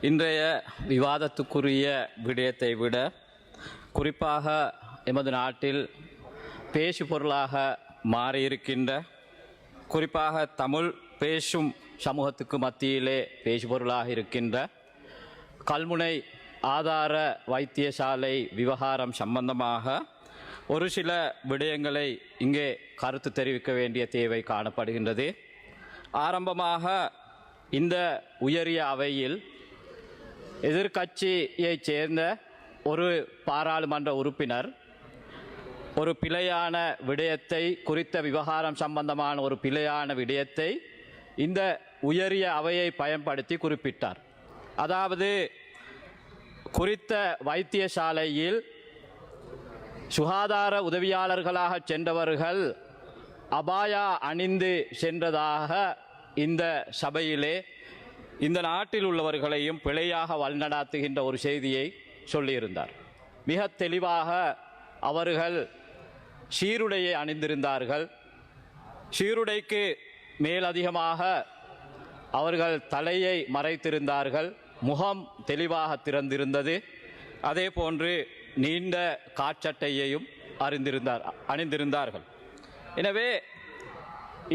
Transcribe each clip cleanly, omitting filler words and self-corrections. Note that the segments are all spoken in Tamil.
இன்றைய விவாதத்துக்குரிய விடயத்தை விட குறிப்பாக எமது நாட்டில் பேசு பொருளாக மாறியிருக்கின்ற, குறிப்பாக தமிழ் பேசும் சமூகத்துக்கு மத்தியிலே பேசு பொருளாக இருக்கின்ற கல்முனை ஆதார வைத்தியசாலை விவகாரம் சம்பந்தமாக ஒரு சில விடயங்களை இங்கே கருத்து தெரிவிக்க வேண்டிய தேவை காணப்படுகின்றது. ஆரம்பமாக இந்த உயரிய அவையில் எதிர்க்கட்சியைச் சேர்ந்த ஒரு பாராளுமன்ற உறுப்பினர் ஒரு பிழையான விடயத்தை, குறித்த விவகாரம் சம்பந்தமான ஒரு பிழையான விடயத்தை இந்த உயரிய அவையை பயன்படுத்தி குறிப்பிட்டார். அதாவது, குறித்த வைத்தியசாலையில் சுகாதார உதவியாளர்களாக சென்றவர்கள் அபாயா அணிந்து சென்றதாக இந்த சபையிலே இந்த நாட்டில் உள்ளவர்களையும் பிழையாக வழிநடாத்துகின்ற ஒரு செய்தியை சொல்லியிருந்தார். மிக தெளிவாக அவர்கள் சீருடையை அணிந்திருந்தார்கள். சீருடைக்கு மேலதிகமாக அவர்கள் தலையை மறைத்திருந்தார்கள். முகம் தெளிவாக திறந்திருந்தது. அதே போன்று நீண்ட காற்சட்டையையும் அணிந்திருந்தார்கள். எனவே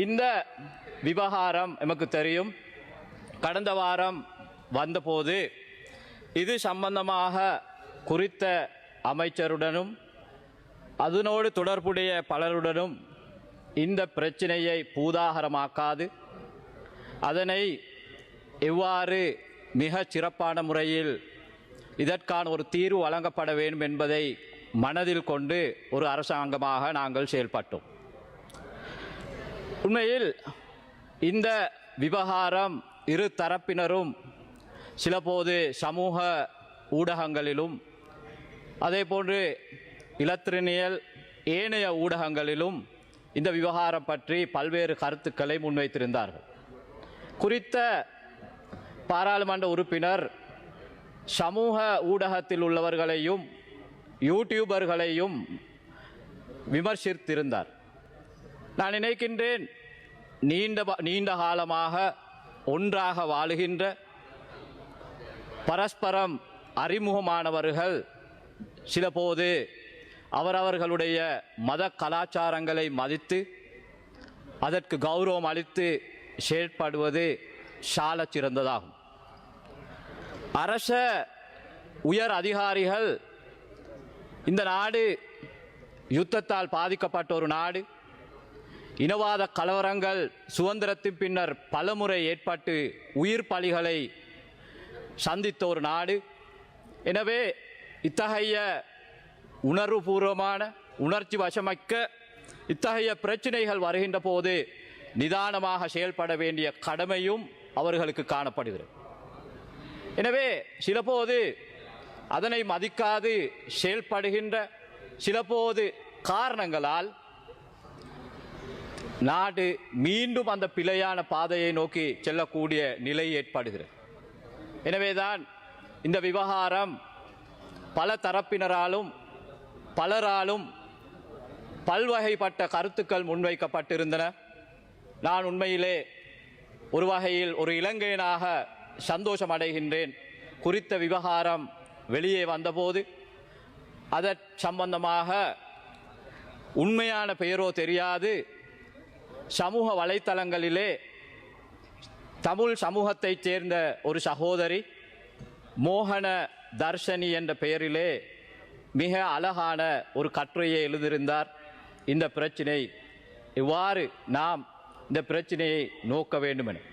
இந்த விவகாரம் நமக்கு தெரியும். கடந்த வாரம் வந்தபோது இது சம்பந்தமாக குறித்த அமைச்சருடனும் அதனோடு தொடர்புடைய பலருடனும் இந்த பிரச்சனையை பூதாகரமாக்காது, அதனை எவ்வாறு மிக சிறப்பான முறையில் இதற்கான ஒரு தீர்வு வழங்கப்பட வேண்டும் என்பதை மனதில் கொண்டு ஒரு அரசாங்கமாக நாங்கள் செயல்பட்டோம். உண்மையில் இந்த விவகாரம் இரு தரப்பினரும் சிலபோது சமூக ஊடகங்களிலும் அதேபோன்று இலத்திரனியல் ஏனைய ஊடகங்களிலும் இந்த விவகாரம் பற்றி பல்வேறு கருத்துக்களை முன்வைத்திருந்தார்கள். குறித்த பாராளுமன்ற உறுப்பினர் சமூக ஊடகத்தில் உள்ளவர்களையும் யூடியூபர்களையும் விமர்சித்திருந்தார். நான் நினைக்கின்றேன், நீண்ட காலமாக ஒன்றாக வாழுகின்ற, பரஸ்பரம் அறிமுகமானவர்கள் சிலபோது அவரவர்களுடைய மத கலாச்சாரங்களை மதித்து அதற்கு கௌரவம் அளித்து செயல்படுவது சாலச் சிறந்ததாகும். அரச உயர் அதிகாரிகள், இந்த நாடு யுத்தத்தால் பாதிக்கப்பட்ட ஒரு நாடு, இனவாத கலவரங்கள் சுதந்திரத்தின் பின்னர் பலமுறை ஏற்பட்டு உயிர் பலிகளை சந்தித்த ஒரு நாடு. எனவே இத்தகைய உணர்வுபூர்வமான, உணர்ச்சி வசமிக்க இத்தகைய பிரச்சனைகள் வருகின்ற போது நிதானமாக செயல்பட வேண்டிய கடமையும் அவர்களுக்கு காணப்படுகிறது. எனவே சிலபோது அதனை மதிக்காது செயல்படுகின்ற சிலபோது காரணங்களால் நாடு மீண்டும் அந்த பிழையான பாதையை நோக்கி செல்லக்கூடிய நிலை ஏற்படுகிறது. எனவேதான் இந்த விவகாரம் பல தரப்பினராலும் பலராலும் பல்வகைப்பட்ட கருத்துக்கள் முன்வைக்கப்பட்டிருந்தன. நான் உண்மையிலே ஒரு வகையில் ஒரு இலங்கையனாக சந்தோஷம் அடைகின்றேன். குறித்த விவகாரம் வெளியே வந்தபோது அதற் சம்பந்தமாக உண்மையான பெயரோ தெரியாது சமூக வலைத்தளங்களிலே தமிழ் சமூகத்தைச் சேர்ந்த ஒரு சகோதரி மோகன தர்ஷனி என்ற பெயரிலே மிக அழகான ஒரு கட்டுரையை எழுதியிருந்தார். இந்த பிரச்சினை இவ்வாறு நாம் இந்த பிரச்சினையை நோக்க வேண்டும் என.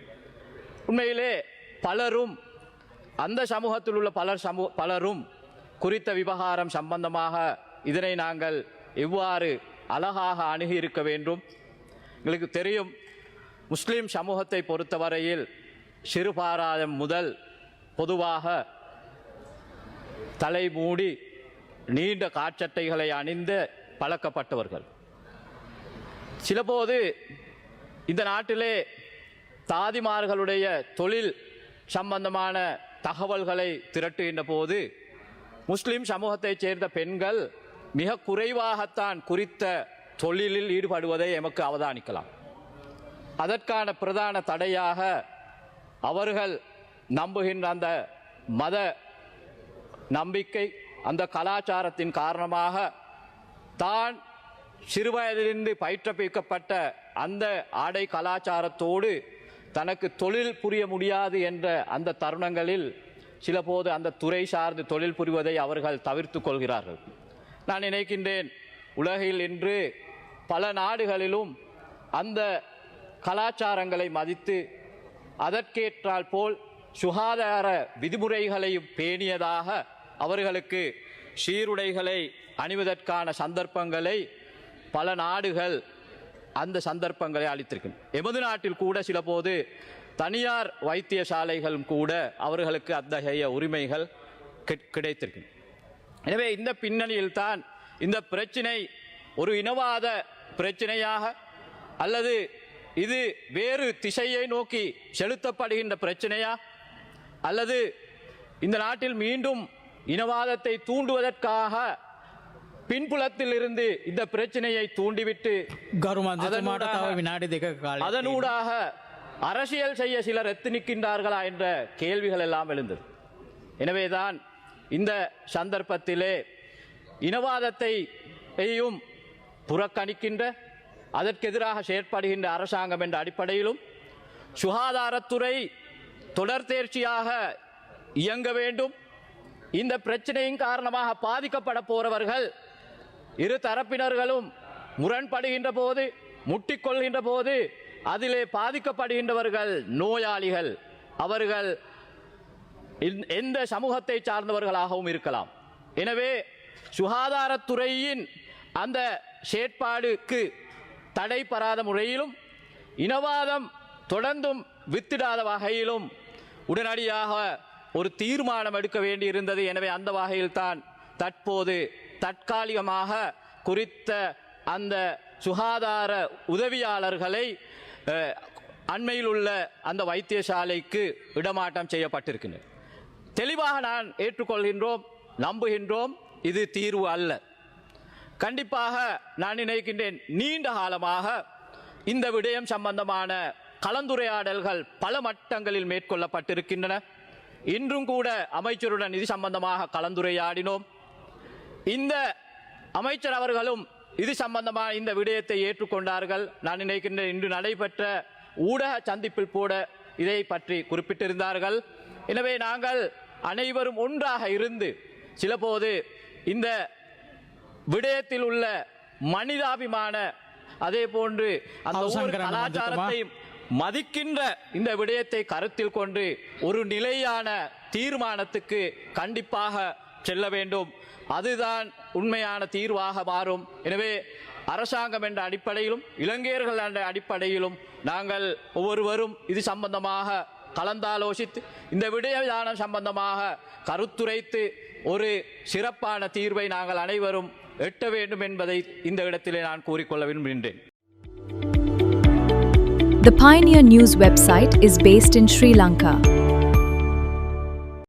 உண்மையிலே பலரும், அந்த சமூகத்தில் உள்ள பலரும் குறித்த விவகாரம் சம்பந்தமாக இதனை நாங்கள் எவ்வாறு அழகாக அணுகியிருக்க வேண்டும். எங்களுக்கு தெரியும், முஸ்லீம் சமூகத்தை பொறுத்தவரையில் சிறுபாராயம் முதல் பொதுவாக தலை மூடி நீண்ட காற்சட்டைகளை அணிந்து பழக்கப்பட்டவர்கள். சிலபோது இந்த நாட்டிலே தாதிமார்களுடைய தொழில் சம்பந்தமான தகவல்களை திரட்டுகின்ற போது முஸ்லீம் சமூகத்தைச் சேர்ந்த பெண்கள் மிக குறைவாகத்தான் குறித்த தொழிலில் ஈடுபடுவதை எமக்கு அவதானிக்கலாம். அதற்கான பிரதான தடையாக அவர்கள் நம்புகின்ற அந்த மத நம்பிக்கை, அந்த கலாச்சாரத்தின் காரணமாக தான் சிறுவயதிலிருந்து பயிற்றுவிக்கப்பட்ட அந்த ஆடை கலாச்சாரத்தோடு தனக்கு தொழில் புரிய முடியாது என்ற அந்த தருணங்களில் சில போது அந்த துறை சார்ந்து தொழில் புரிவதை அவர்கள் தவிர்த்து கொள்கிறார்கள். நான் நினைக்கின்றேன், உலகில் இன்று பல நாடுகளிலும் அந்த கலாச்சாரங்களை மதித்து அதற்கேற்றால் போல் சுகாதார விதிமுறைகளையும் பேணியதாக அவர்களுக்கு சீருடைகளை அணிவதற்கான சந்தர்ப்பங்களை பல நாடுகள் அந்த சந்தர்ப்பங்களை அளித்திருக்கின்றன. எமது நாட்டில் கூட சில போது தனியார் வைத்தியசாலைகளும் கூட அவர்களுக்கு அத்தகைய உரிமைகள் கிடைத்திருக்கின்றன. எனவே இந்த பின்னணியில் தான் இந்த பிரச்சினை ஒரு இனவாத பிரச்சினையாக அல்லது இது வேறு திசையை நோக்கி செலுத்தப்படுகின்ற பிரச்சனையா, அல்லது இந்த நாட்டில் மீண்டும் இனவாதத்தை தூண்டுவதற்காக பின்புலத்தில் இருந்து இந்த பிரச்சனையை தூண்டிவிட்டு அதனூடாக அரசியல் செய்ய சிலர் எத்தனிக்கின்றார்களா என்ற கேள்விகள் எல்லாம் எழுந்தது. எனவேதான் இந்த சந்தர்ப்பத்திலே இனவாதத்தையும் புறக்கணிக்கின்ற, அதற்கு எதிராக செயற்படுகின்ற அரசாங்கம் என்ற அடிப்படையிலும் சுகாதாரத்துறை தொடர் தேர்ச்சியாக இயங்க வேண்டும். இந்த பிரச்சனையின் காரணமாக பாதிக்கப்பட போறவர்கள் இரு தரப்பினர்களும் முரண்படுகின்ற போது, முட்டிக்கொள்கின்ற போது அதிலே பாதிக்கப்படுகின்றவர்கள் நோயாளிகள், அவர்கள் எந்த சமூகத்தை சார்ந்தவர்களாகவும் இருக்கலாம். எனவே சுகாதாரத்துறையின் அந்த செயற்பாடுக்கு தடைபடாத முறையிலும் இனவாதம் தொடர்ந்தும் வித்திடாத வகையிலும் உடனடியாக ஒரு தீர்மானம் எடுக்க வேண்டியிருந்தது. எனவே அந்த வகையில் தான் தற்போது தற்காலிகமாக குறித்த அந்த சுகாதார உதவியாளர்களை அண்மையில் உள்ள அந்த வைத்தியசாலைக்கு இடமாற்றம் செய்யப்பட்டிருக்கின்றன. தெளிவாக நான் ஏற்றுக்கொள்கின்றோம், நம்புகின்றோம், இது தீர்வு அல்ல. கண்டிப்பாக நான் நினைக்கின்றேன், நீண்ட காலமாக இந்த விடயம் சம்பந்தமான கலந்துரையாடல்கள் பல மட்டங்களில் மேற்கொள்ளப்பட்டிருக்கின்றன. இன்றும் கூட அமைச்சருடன் இது சம்பந்தமாக கலந்துரையாடினோம். இந்த அமைச்சர் அவர்களும் இது சம்பந்தமான இந்த விடயத்தை ஏற்றுக்கொண்டார்கள். நான் நினைக்கின்றேன், இன்று நடைபெற்ற ஊடக சந்திப்பில் கூட இதை பற்றி குறிப்பிட்டிருந்தார்கள். எனவே நாங்கள் அனைவரும் ஒன்றாக இருந்து சில போது இந்த விடயத்தில் உள்ள மனிதாபிமான, அதே போன்று அந்த கலாச்சாரத்தை மதிக்கின்ற இந்த விடயத்தை கருத்தில் கொண்டு ஒரு நிலையான தீர்மானத்துக்கு கண்டிப்பாக செல்ல வேண்டும். அதுதான் உண்மையான தீர்வாக மாறும். எனவே அரசாங்கம் என்ற அடிப்படையிலும் இலங்கையர்கள் என்ற அடிப்படையிலும் நாங்கள் ஒவ்வொருவரும் இது சம்பந்தமாக கலந்தாலோசித்து இந்த விடயம் சம்பந்தமாக கருத்துரைத்து ஒரு சிறப்பான தீர்வை நாங்கள் அனைவரும் எட்ட வேண்டும் என்பதை இந்த இடத்திலே நான் கூறிக்கொள்ள விரும்புகின்றேன். The Pioneer News website is based in Sri Lanka.